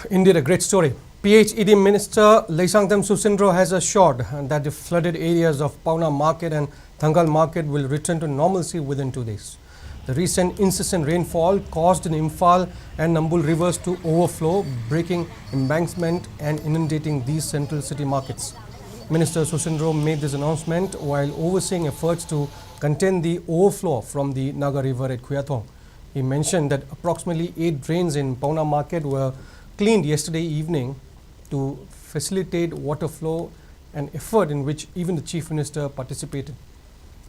Indeed, a great story. PHED Minister Leisangtam Susindro has assured that the flooded areas of Paona Market and Thangal Market will return to normalcy within 2 days. The recent incessant rainfall caused in Imphal and Nambul rivers to overflow, breaking embankment and inundating these central city markets. Minister Susindro made this announcement while overseeing efforts to contain the overflow from the Naga River at Khuyathong. He mentioned that approximately 8 drains in Paona Market were cleaned yesterday evening to facilitate water flow, an effort in which even the Chief Minister participated.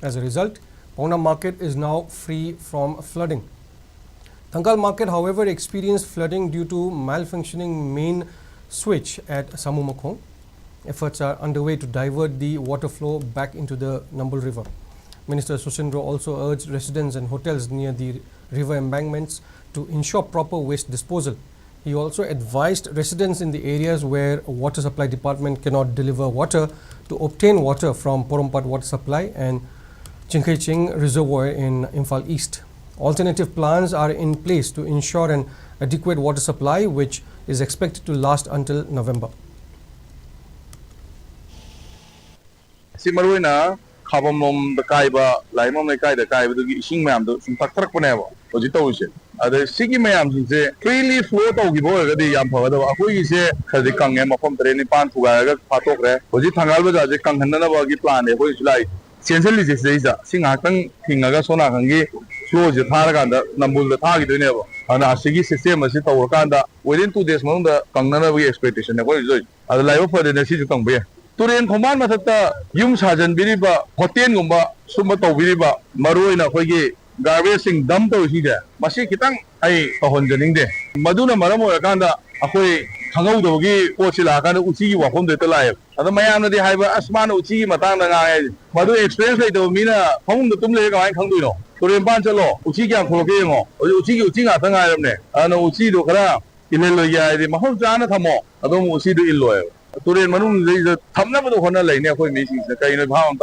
As a result, Paona Market is now free from flooding. Thangal Market, however, experienced flooding due to malfunctioning main switch at Samumakhong. Efforts are underway to divert the water flow back into the Nambul River. Minister Susindro also urged residents and hotels near the river embankments to ensure proper waste disposal. He also advised residents in the areas where a water supply department cannot deliver water to obtain water from Porompat Water Supply and Chingkhaiching Reservoir in Imphal East. Alternative plans are in place to ensure an adequate water supply, which is expected to last until November. Kabamom the Kaiba, Limon the Kai, the Kai with the Shingam, the Takrakwaneva, or the Toshin. The Sigi Mayam say, freely float of the boy, the Yampa, who is a Kazikangam from Training Pan to Patokre, or the Tangalva, the Kanganava plan, who is like, Sensely says, Singatan, Kingagasona Hangi, flows the Taraganda, Nambul the target never, and our Sigi system as it Wakanda, within 2 days, the Kanganavi expectation, what is it? I'll live for the city to come here. Turin command matata yung sajan biriba hotel gumba sumba to biriba maroi na khoigi garbage dump to hida masi kitang ai pahonjaning de maduna maramo yakanda akhoi khangau dogi pochila kana uchi gi wafom de talai ada mayam na di haiba asman uchi gi matang na ngai madu experience lai to mina phong de tum le ka ai khang dui no turin ban chalo uchi gyam khoge ngo uchi gi uchi nga ta ngai ramne ana uchi do khara ilelo ya di mahol jana thamo adom uchi do illo Turin Manum is a Tamnabahona Lane, Missing the kind of Hound.